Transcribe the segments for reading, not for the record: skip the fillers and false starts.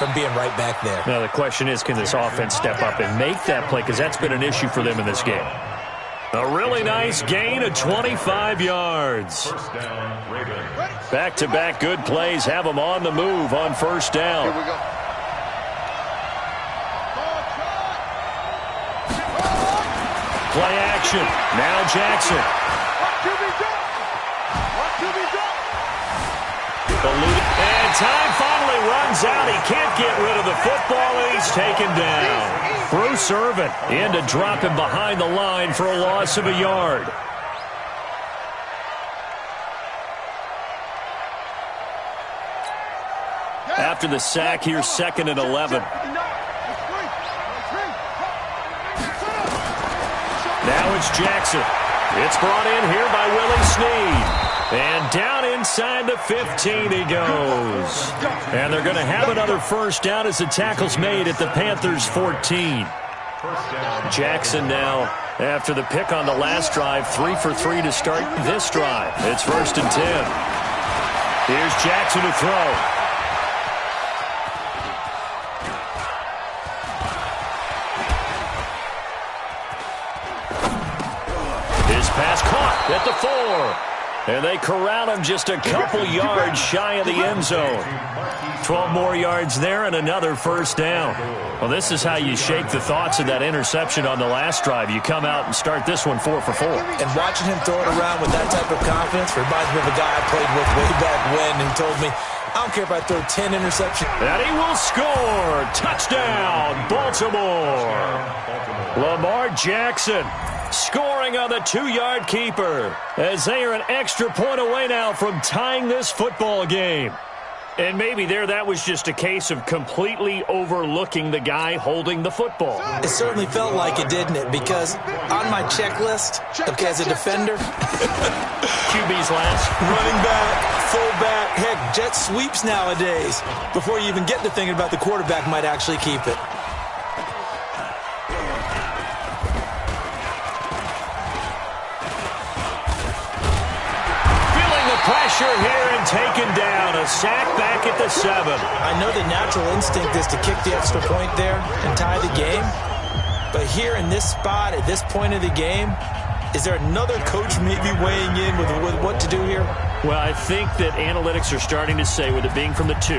from being right back there. Now, the question is, can this offense step up and make that play? Because that's been an issue for them in this game. A really nice gain of 25 yards. Back-to-back good plays have them on the move on first down. Here we go. Play action. Now Jackson. And time finally runs out. He can't get rid of the football, and he's taken down. Bruce Irvin in to drop him behind the line for a loss of a yard. After the sack, here's 2nd and 11. Now it's Jackson. It's brought in here by Willie Snead. And down inside the 15 he goes. And they're going to have another first down as the tackle's made at the Panthers' 14. Jackson now, after the pick on the last drive, 3 for 3 to start this drive. It's 1st and 10. Here's Jackson to throw. His pass caught at the 4. And they corral him just a couple yards shy of the end zone. 12 more yards there and another first down. Well, this is how you shake the thoughts of that interception on the last drive. You come out and start this one 4 for 4. And watching him throw it around with that type of confidence reminds me of a guy I played with way back when who told me, I don't care if I throw 10 interceptions. And he will score. Touchdown, Baltimore. Lamar Jackson scoring on the 2-yard keeper as they are an extra point away now from tying this football game. And maybe that was just a case of completely overlooking the guy holding the football. It certainly felt like it, didn't it? Because on my checklist, okay, as a defender, QB's last. Running back, fullback, heck, jet sweeps nowadays. Before you even get to thinking about the quarterback might actually keep it. Pressure here and taken down. A sack back at the 7. I know the natural instinct is to kick the extra point there and tie the game. But here in this spot, at this point of the game, is there another coach maybe weighing in with what to do here? Well, I think that analytics are starting to say, with it being from the 2,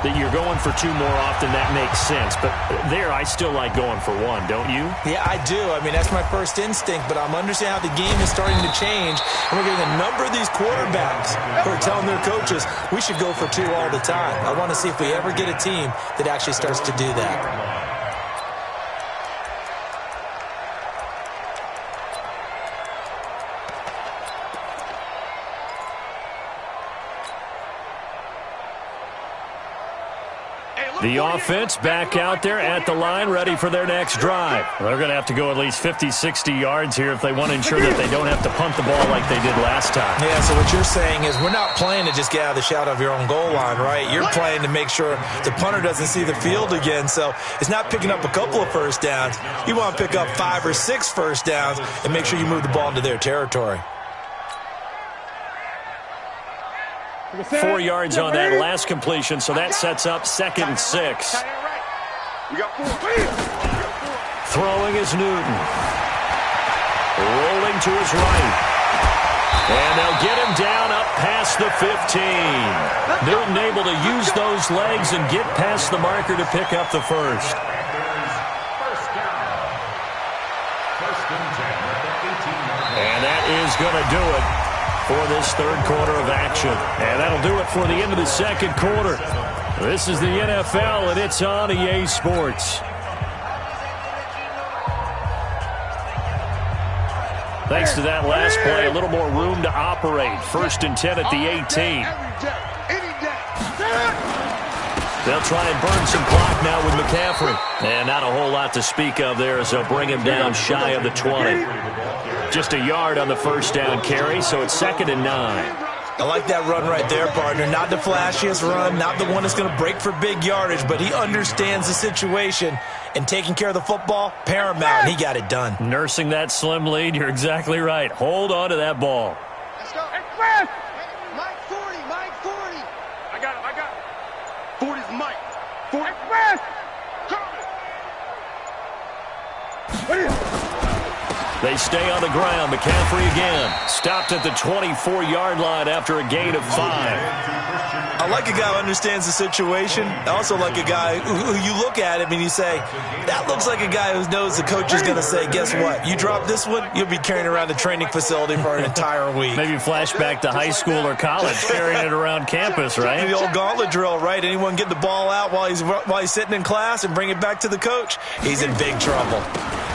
that you're going for 2 more often. That makes sense. But there, I still like going for 1, don't you? Yeah, I do. I mean, that's my first instinct. But I'm understanding how the game is starting to change. And we're getting a number of these quarterbacks who are telling their coaches, we should go for 2 all the time. I want to see if we ever get a team that actually starts to do that. The offense back out there at the line, ready for their next drive. They're going to have to go at least 50, 60 yards here if they want to ensure that they don't have to punt the ball like they did last time. Yeah, so what you're saying is we're not playing to just get out of the shadow of your own goal line, right? You're playing to make sure the punter doesn't see the field again. So it's not picking up a couple of first downs. You want to pick up 5 or 6 first downs and make sure you move the ball into their territory. 4 yards on that last completion, so that sets up 2nd and 6. Throwing is Newton. Rolling to his right. And they'll get him down up past the 15. Newton able to use those legs and get past the marker to pick up the first. And that is going to do it for this 3rd quarter of action. And that'll do it for the end of the 2nd quarter. This is the NFL, and it's on EA Sports. Thanks to that last play, a little more room to operate. 1st and 10 at the 18. They'll try and burn some clock now with McCaffrey. And not a whole lot to speak of there as they'll bring him down shy of the 20. Just a yard on the first down carry, so it's 2nd and 9. I like that run right there, partner. Not the flashiest run, not the one that's going to break for big yardage, but he understands the situation, and taking care of the football, paramount, and he got it done. Nursing that slim lead, you're exactly right. Hold on to that ball. Let's go. Hey, Mike 40, Mike 40. I got him. 40's Mike. They stay on the ground. McCaffrey again. Stopped at the 24-yard line after a gain of 5. I like a guy who understands the situation. I also like a guy who you look at him and you say, that looks like a guy who knows the coach is going to say, guess what? You drop this one, you'll be carrying around the training facility for an entire week. Maybe flashback to high school or college, carrying it around campus, right? The old gauntlet drill, right? Anyone get the ball out while he's sitting in class and bring it back to the coach? He's in big trouble.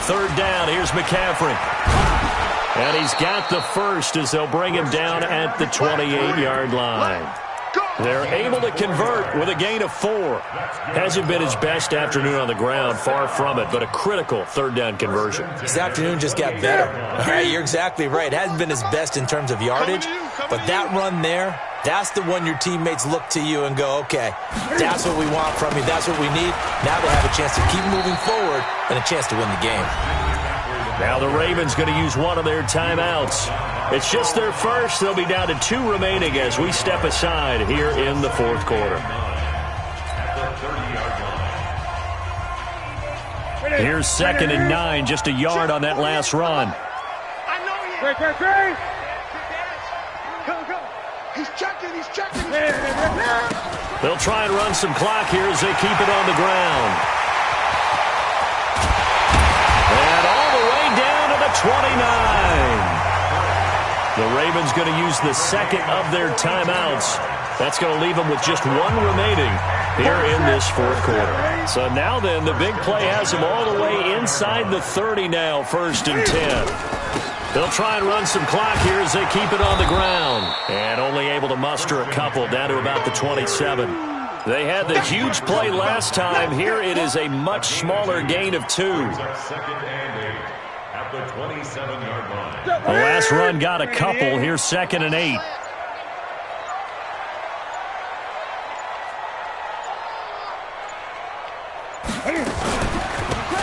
Third down, here's McCaffrey. And he's got the first as they'll bring him down at the 28-yard line. They're able to convert with a gain of 4. Hasn't been his best afternoon on the ground, far from it, but a critical third down conversion. This afternoon just got better. All right, you're exactly right. It hasn't been his best in terms of yardage, but that run there, that's the one your teammates look to you and go, okay, that's what we want from you. That's what we need. Now they have a chance to keep moving forward and a chance to win the game. Now the Ravens going to use one of their timeouts. It's just their first. They'll be down to 2 remaining as we step aside here in the fourth quarter. Here's 2nd and 9, just a yard on that last run. He's checking. They'll try and run some clock here as they keep it on the ground. And all the way down to the 29. The Ravens going to use the second of their timeouts. That's going to leave them with just 1 remaining here in this fourth quarter. So now then, the big play has them all the way inside the 30 now, 1st and 10. They'll try and run some clock here as they keep it on the ground. And only able to muster a couple down to about the 27. They had the huge play last time. Here it is a much smaller gain of 2. The 27-yard line. The last run got a couple. Here's 2nd and 8.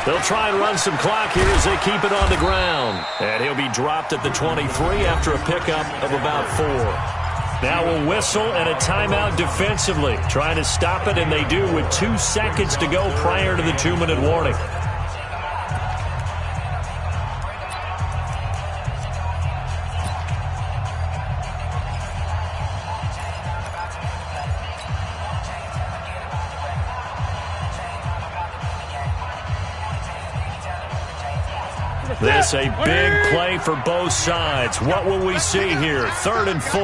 They'll try and run some clock here as they keep it on the ground. And he'll be dropped at the 23 after a pickup of about 4. Now a whistle and a timeout defensively. Trying to stop it, and they do with 2 seconds to go prior to the 2-minute warning. This a big play for both sides. What will we see here? 3rd and 4.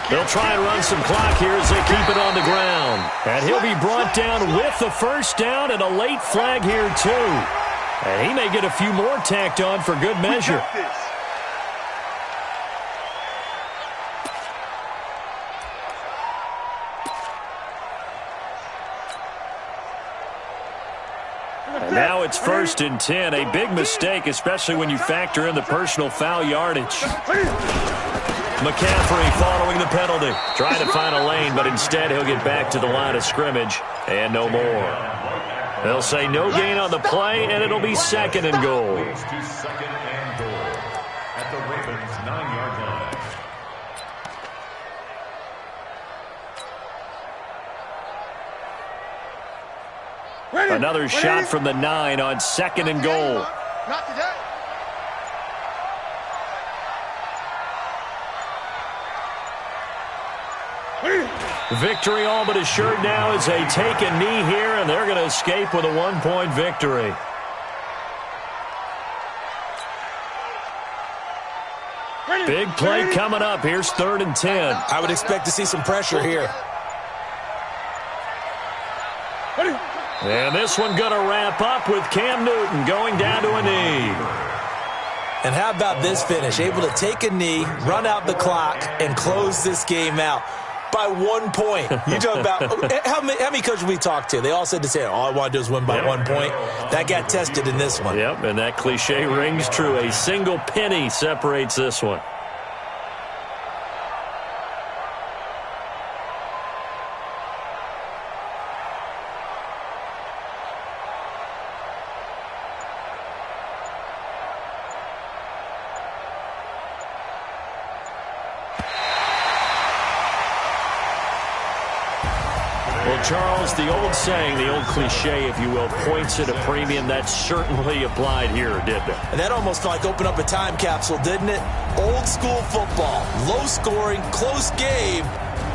They'll try and run some clock here as they keep it on the ground. And he'll be brought down with the first down and a late flag here too. And he may get a few more tacked on for good measure. And now it's 1st and 10. A big mistake, especially when you factor in the personal foul yardage. McCaffrey following the penalty. Trying to find a lane, but instead he'll get back to the line of scrimmage. And no more. They'll say no gain on the play, and it'll be 2nd and goal. At the Ravens' 9-yard line. Another shot from the 9 on 2nd and goal. Not today. Victory all but assured now as they take a knee here, and they're going to escape with a 1-point victory. Big play coming up. Here's 3rd and 10. I would expect to see some pressure here. And this one going to wrap up with Cam Newton going down to a knee. And how about this finish? Able to take a knee, run out the clock, and close this game out by 1 point. You talk about how many coaches we talked to? They all said the same. All I want to do is win by 1 point. That got tested in this one. Yep, and that cliche rings true. A single penny separates this one. Well, Charles, the old saying, the old cliche, if you will, points at a premium, that certainly applied here, didn't it? And that almost like opened up a time capsule, didn't it? Old school football, low scoring, close game.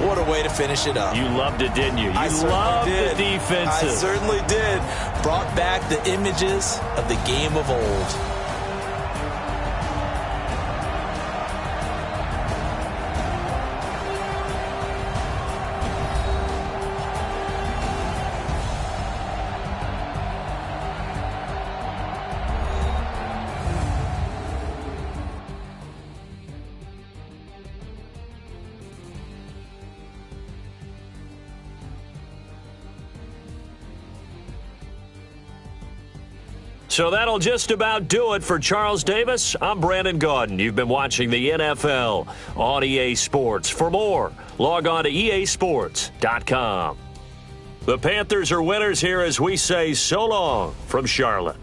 What a way to finish it up. You loved it, didn't you? You loved the defenses. I certainly did. Brought back the images of the game of old. So that'll just about do it for Charles Davis. I'm Brandon Gaudin. You've been watching the NFL on EA Sports. For more, log on to easports.com. The Panthers are winners here as we say so long from Charlotte.